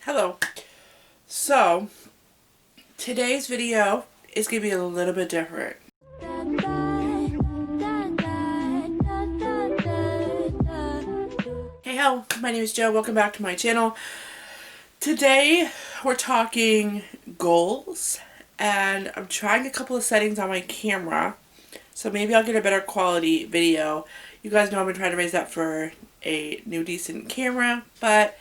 Hello. So, today's video is going to be a little bit different. Hey ho, my name is Joe. Welcome back to my channel. Today we're talking goals, and I'm trying a couple of settings on my camera, so maybe I'll get a better quality video. You guys know I've been trying to raise that for a new decent camera, but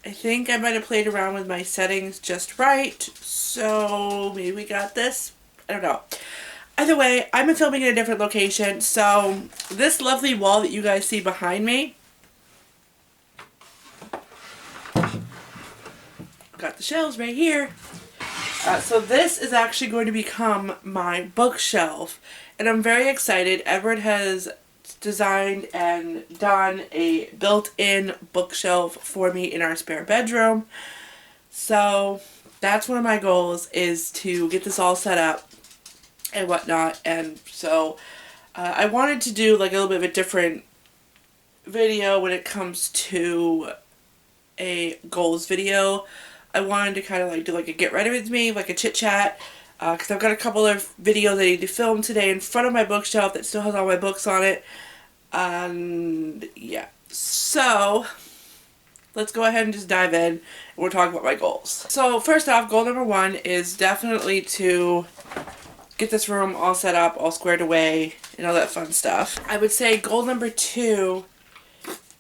I think I might have played around with my settings just right, so maybe we got this. I don't know. Either way, I'm filming in a different location, so this lovely wall that you guys see behind me, got the shelves right here. So this is actually going to become my bookshelf, and I'm very excited. Everett has designed and done a built-in bookshelf for me in our spare bedroom. So that's one of my goals, is to get this all set up and whatnot. And so I wanted to do like a little bit of a different video when it comes to a goals video. I wanted to kind of like do like a get ready with me, like a chit chat, because I've got a couple of videos I need to film today in front of my bookshelf that still has all my books on it. And yeah, so let's go ahead and just dive in, and we'll talk about my goals. So first off, goal number one is definitely to get this room all set up, all squared away, and all that fun stuff. I would say goal number two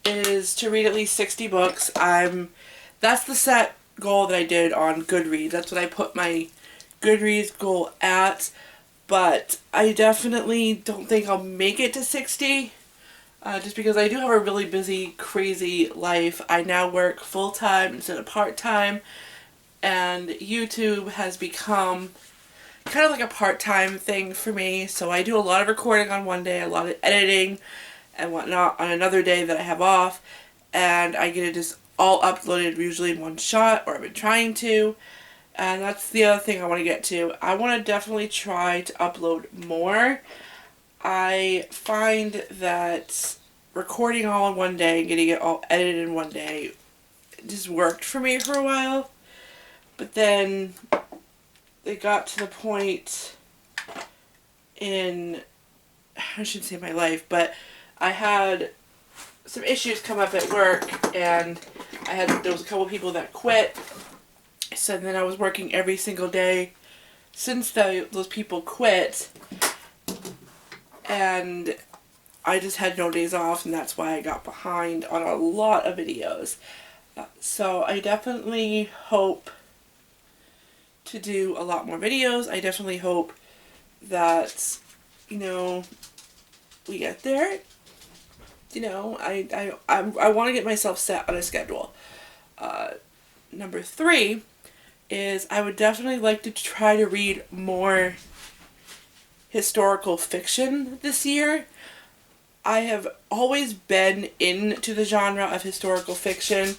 is to read at least 60 books. That's the set goal that I did on Goodreads. That's what I put my Goodreads goal at, but I definitely don't think I'll make it to 60. Just because I do have a really busy, crazy life. I now work full-time instead of part-time, and YouTube has become kind of like a part-time thing for me. So I do a lot of recording on one day, a lot of editing and whatnot on another day that I have off, and I get it just all uploaded usually in one shot, or I've been trying to. And that's the other thing I want to get to. I want to definitely try to upload more. I find that recording all in one day and getting it all edited in one day just worked for me for a while. But then it got to the point in, I shouldn't say my life, but I had some issues come up at work, and there was a couple people that quit. So then I was working every single day since those people quit, and I just had no days off, and that's why I got behind on a lot of videos. So I definitely hope to do a lot more videos. I definitely hope that, we get there. I want to get myself set on a schedule. Number three is I would definitely like to try to read more historical fiction this year. I have always been into the genre of historical fiction,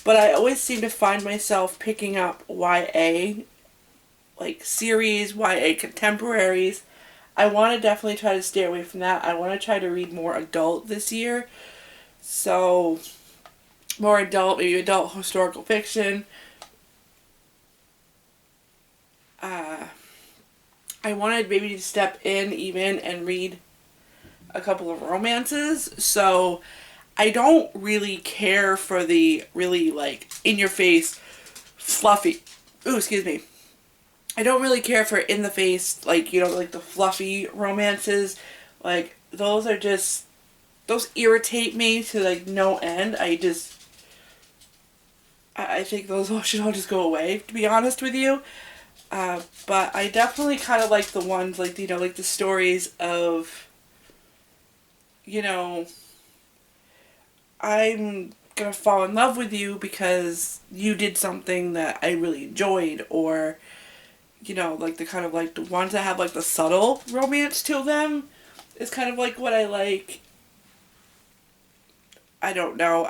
but I always seem to find myself picking up YA, like series, YA contemporaries. I want to definitely try to stay away from that. I want to try to read more adult this year. So, more adult, maybe adult historical fiction. I wanted maybe to step in even and read a couple of romances. So I don't really care for the really like in-your-face fluffy, I don't really care for in-the-face, like, like the fluffy romances. Like, those irritate me to like no end. I think those should all just go away, to be honest with you. But I definitely kind of like the ones like, like the stories of, I'm gonna fall in love with you because you did something that I really enjoyed, or, like the kind of like the ones that have like the subtle romance to them is kind of like what I like. I don't know.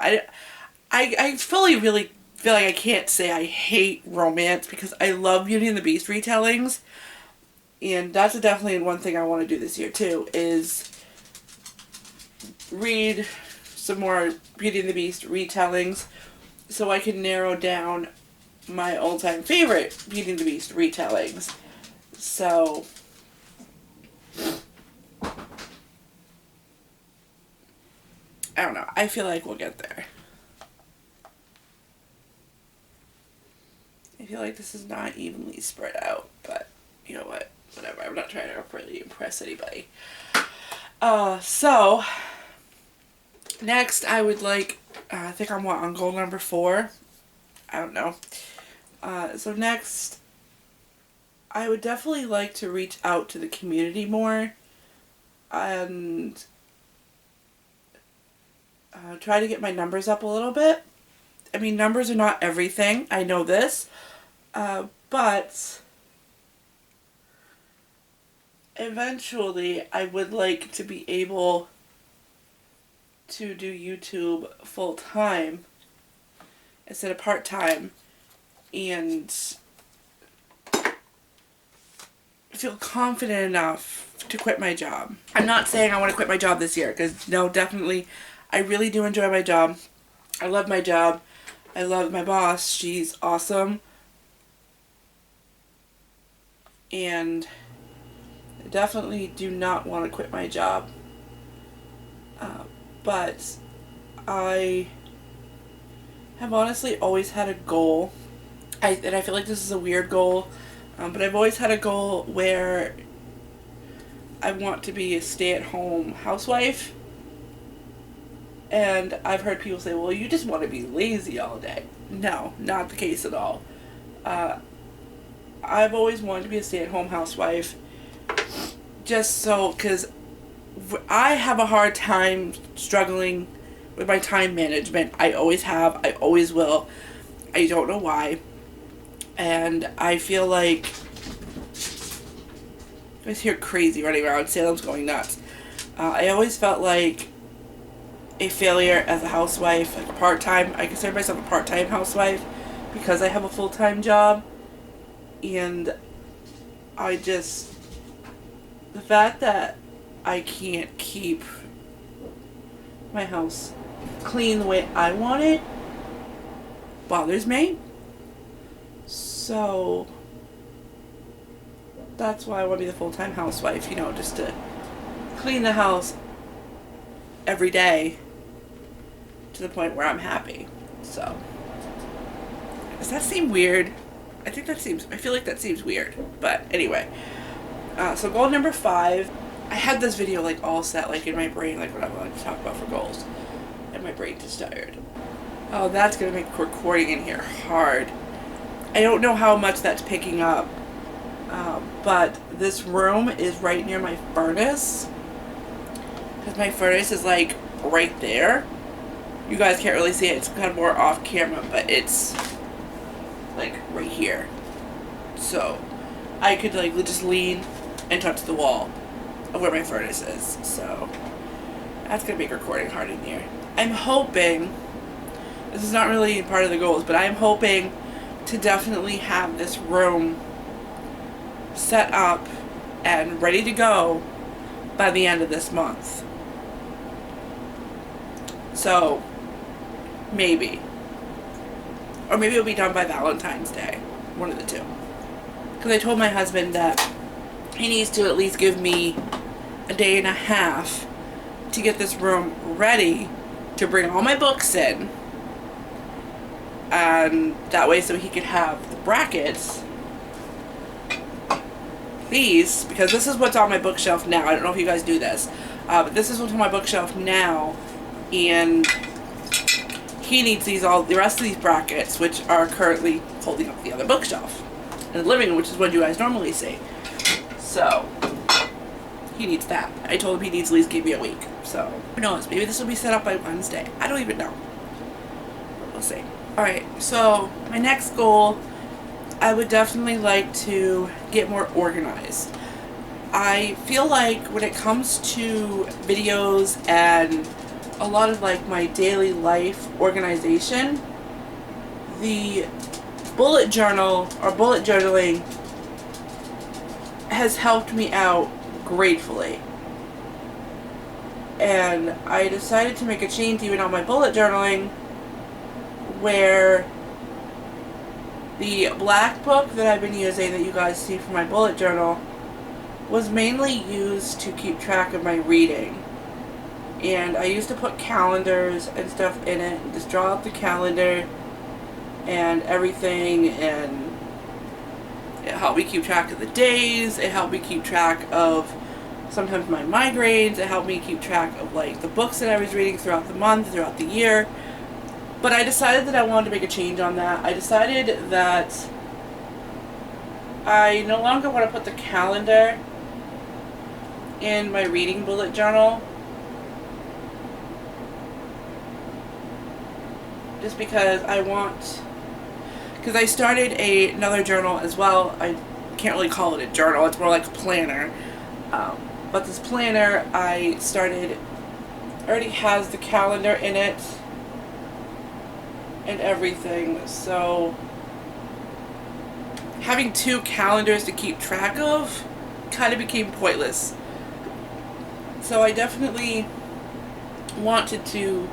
I fully really feel like I can't say I hate romance, because I love Beauty and the Beast retellings, and that's definitely one thing I want to do this year too, is read some more Beauty and the Beast retellings so I can narrow down my all-time favorite Beauty and the Beast retellings. So I don't know. I feel like we'll get there. I feel like this is not evenly spread out, but you know what? Whatever. I'm not trying to really impress anybody. So next I would like, I think I'm on goal number 4. I don't know. So next, I would definitely like to reach out to the community more and try to get my numbers up a little bit. I mean, numbers are not everything. I know this. But eventually I would like to be able to do YouTube full time instead of part time and feel confident enough to quit my job. I'm not saying I want to quit my job this year, because no, definitely I really do enjoy my job. I love my job. I love my boss. She's awesome. And I definitely do not want to quit my job. But I have honestly always had a goal. And I feel like this is a weird goal. But I've always had a goal where I want to be a stay-at-home housewife. And I've heard people say, well, you just want to be lazy all day. No, not the case at all. I've always wanted to be a stay-at-home housewife. Just so, because I have a hard time struggling with my time management. I always have. I always will. I don't know why. And I feel like I just hear crazy running around. Salem's going nuts. I always felt like a failure as a housewife, like part-time. I consider myself a part-time housewife because I have a full-time job. And I just, the fact that I can't keep my house clean the way I want it bothers me. So that's why I want to be the full-time housewife, you know, just to clean the house every day to the point where I'm happy. So does that seem weird? I feel like that seems weird. But anyway, so goal number 5, I had this video like all set like in my brain, like what I wanted to talk about for goals, and my brain just tired. Oh, that's gonna make recording in here hard. I don't know how much that's picking up, but this room is right near my furnace, because my furnace is like right there. You guys can't really see it, it's kind of more off camera, but it's like right here. So I could like just lean and touch the wall of where my furnace is. So that's gonna make recording hard in here. I'm hoping, this is not really part of the goals, but I'm hoping to definitely have this room set up and ready to go by the end of this month. So maybe. Or maybe it'll be done by Valentine's Day. One of the two. Because I told my husband that he needs to at least give me a day and a half to get this room ready to bring all my books in. And that way so he could have the brackets. These, because this is what's on my bookshelf now. I don't know if you guys do this. But this is what's on my bookshelf now. And he needs these the rest of these brackets, which are currently holding up the other bookshelf in the living room, which is what you guys normally see. So he needs that. I told him he needs at least give me a week. So who knows? Maybe this will be set up by Wednesday. I don't even know. But we'll see. Alright, so my next goal, I would definitely like to get more organized. I feel like when it comes to videos and a lot of like my daily life organization, the bullet journal or bullet journaling has helped me out gratefully. And I decided to make a change even on my bullet journaling where The black book that I've been using that you guys see for my bullet journal was mainly used to keep track of my reading. And I used to put calendars and stuff in it and just draw out the calendar and everything, and it helped me keep track of the days, it helped me keep track of sometimes my migraines, it helped me keep track of like the books that I was reading throughout the month, throughout the year. But I decided that I wanted to make a change on that. I decided that I no longer want to put the calendar in my reading bullet journal, just because I started another journal as well. I can't really call it a journal, it's more like a planner. But this planner I started already has the calendar in it and everything, so having two calendars to keep track of kind of became pointless. So I definitely wanted to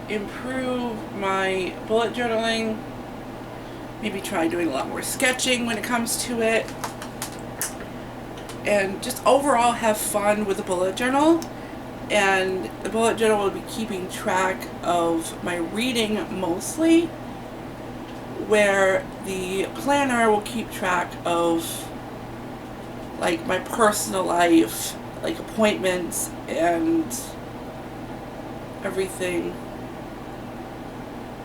improve my bullet journaling, maybe try doing a lot more sketching when it comes to it, and just overall have fun with the bullet journal. And the bullet journal will be keeping track of my reading mostly, where the planner will keep track of like my personal life, like appointments and everything.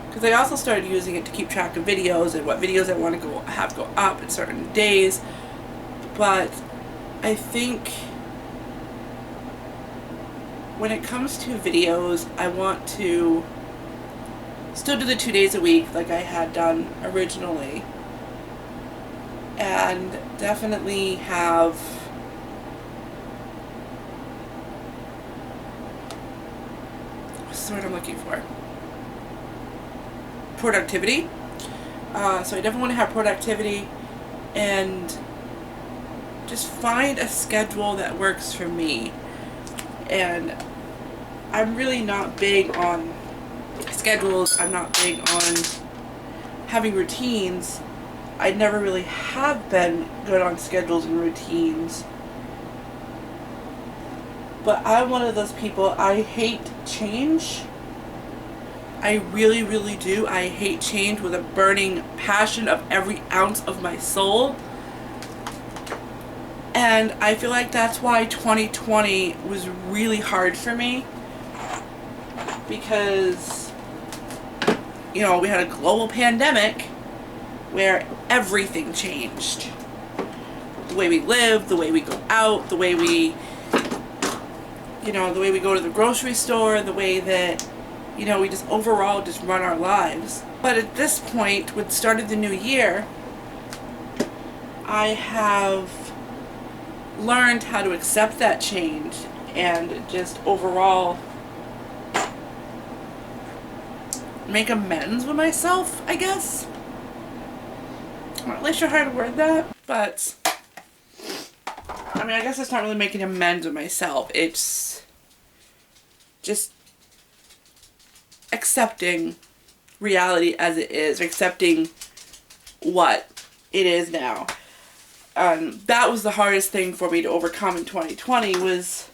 Because I also started using it to keep track of videos and what videos I want to have go up at certain days. But I think when it comes to videos, I want to still do the 2 days a week like I had done originally, and definitely have what's the word I'm looking for? Productivity. So I definitely want to have productivity and just find a schedule that works for me. And I'm really not big on schedules. I'm not big on having routines. I never really have been good on schedules and routines. But I'm one of those people, I hate change. I really, really do. I hate change with a burning passion of every ounce of my soul. And I feel like that's why 2020 was really hard for me. Because, you know, we had a global pandemic where everything changed. The way we live, the way we go out, the way we, the way we go to the grocery store, the way that, we just overall just run our lives. But at this point, with the start of the new year, I have learned how to accept that change and just overall make amends with myself, I guess. I'm not really sure how to word that, but I guess it's not really making amends with myself. It's just accepting reality as it is, accepting what it is now. That was the hardest thing for me to overcome in 2020, was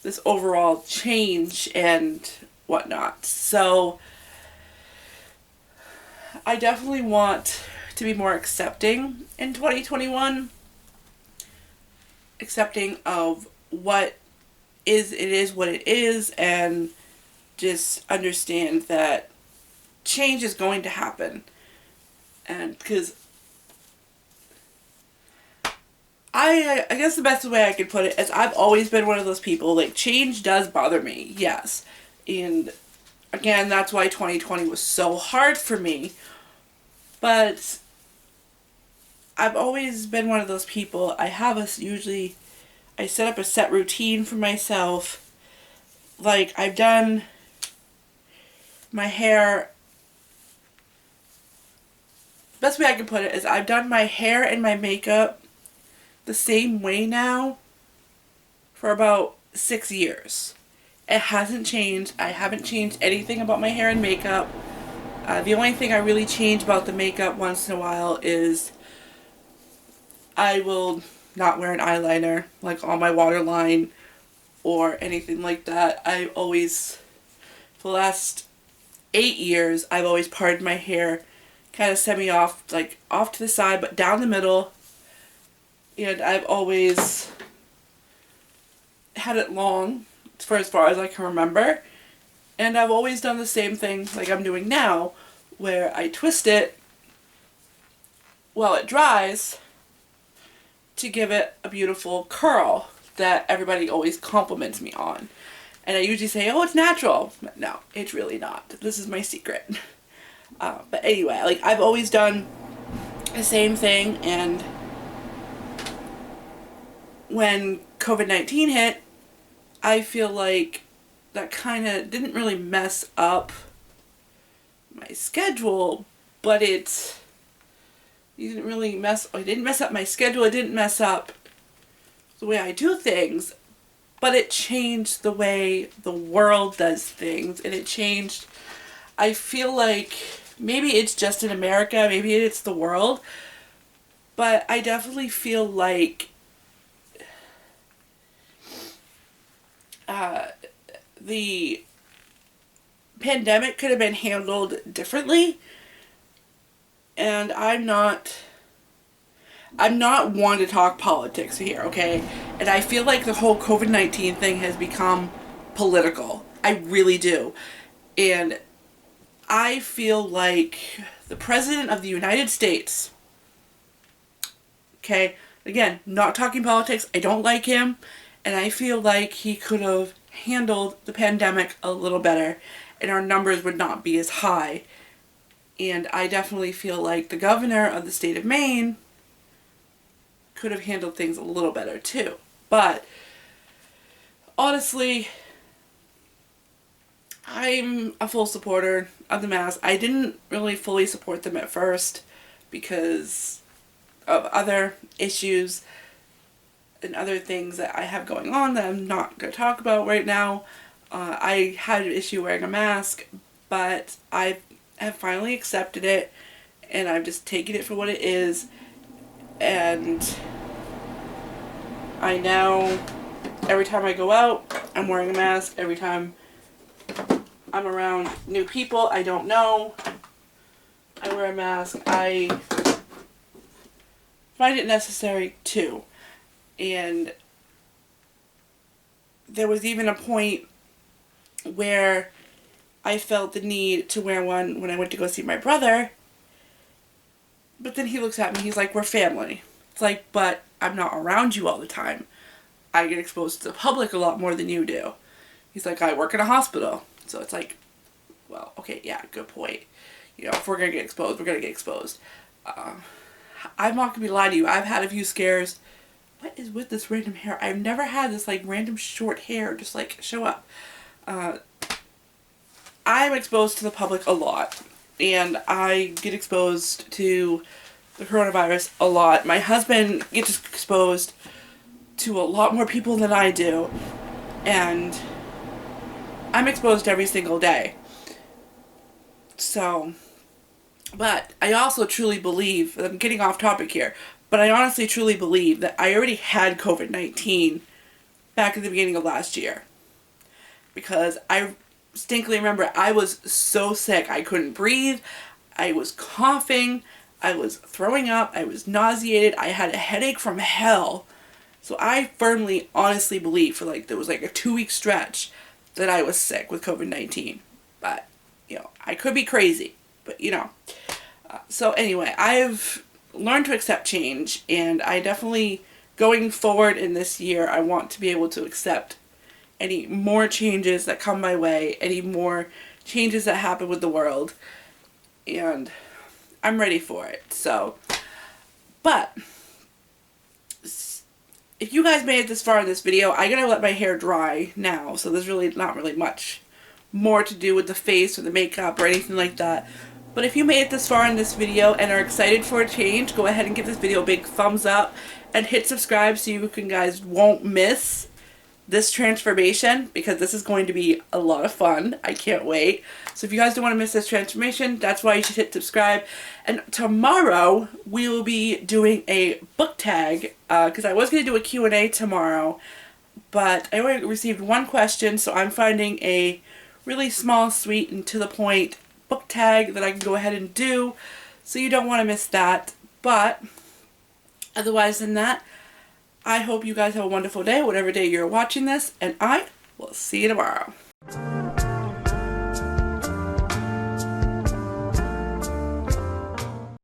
this overall change and whatnot. So I definitely want to be more accepting in 2021. Accepting of what it is what it is, and just understand that change is going to happen. And because I guess the best way I could put it is I've always been one of those people, like, change does bother me, yes. And again, that's why 2020 was so hard for me. But I've always been one of those people. I set up a set routine for myself. Like, I've done my hair, best way I can put it is I've done my hair and my makeup the same way now for about 6 years. It hasn't changed. I haven't changed anything about my hair and makeup. The only thing I really change about the makeup once in a while is I will not wear an eyeliner like on my waterline or anything like that. I always, for the last 8 years, I've always parted my hair kind of semi-off, like off to the side but down the middle, and I've always had it long for as far as I can remember, and I've always done the same thing like I'm doing now, where I twist it while it dries to give it a beautiful curl that everybody always compliments me on. And I usually say, oh, it's natural. But no, it's really not. This is my secret. But anyway, like, I've always done the same thing, and when COVID-19 hit, I feel like that kind of didn't really mess up my schedule, but it didn't mess up my schedule, it didn't mess up the way I do things, but it changed the way the world does things, and it changed, I feel like, maybe it's just in America, maybe it's the world, but I definitely feel like the pandemic could have been handled differently, and I'm not one to talk politics here, okay? And I feel like the whole COVID-19 thing has become political. I really do. And I feel like the President of the United States, okay, again, not talking politics, I don't like him, and I feel like he could have handled the pandemic a little better, and our numbers would not be as high. And I definitely feel like the governor of the state of Maine could have handled things a little better too. But honestly, I'm a full supporter of the mask. I didn't really fully support them at first because of other issues and other things that I have going on that I'm not going to talk about right now. I had an issue wearing a mask, but I have finally accepted it, and I've just taken it for what it is, and I now, every time I go out, I'm wearing a mask. Every time I'm around new people I don't know, I wear a mask. I find it necessary too. And there was even a point where I felt the need to wear one when I went to go see my brother. But then he looks at me, he's like, we're family. It's like, but I'm not around you all the time. I get exposed to the public a lot more than you do. He's like, I work in a hospital. So it's like, well, okay, yeah, good point. You know, if we're going to get exposed, we're going to get exposed. I'm not going to be lying to you. I've had a few scares. What is with this random hair? I've never had this, like, random short hair just, like, show up. I'm exposed to the public a lot, and I get exposed to the coronavirus a lot. My husband gets exposed to a lot more people than I do, and I'm exposed every single day. So, but I also truly believe, I'm getting off topic here, but I honestly truly believe that I already had COVID-19 back at the beginning of last year. Because I distinctly remember I was so sick. I couldn't breathe. I was coughing. I was throwing up. I was nauseated. I had a headache from hell. So I firmly, honestly believe for there was like a 2-week stretch that I was sick with COVID-19. But, you know, I could be crazy. But, you know. So anyway, I've learned to accept change. And I definitely, going forward in this year, I want to be able to accept any more changes that come my way, any more changes that happen with the world, and I'm ready for it. So, but if you guys made it this far in this video, I gotta let my hair dry now, so there's really not really much more to do with the face or the makeup or anything like that. But if you made it this far in this video and are excited for a change, go ahead and give this video a big thumbs up and hit subscribe so you guys won't miss this transformation, because this is going to be a lot of fun. I can't wait. So if you guys don't want to miss this transformation, that's why you should hit subscribe. And tomorrow we will be doing a book tag, because I was going to do a Q&A tomorrow, but I only received one question, so I'm finding a really small, sweet, and to the point book tag that I can go ahead and do, so you don't want to miss that. But otherwise than that, I hope you guys have a wonderful day, whatever day you're watching this, and I will see you tomorrow.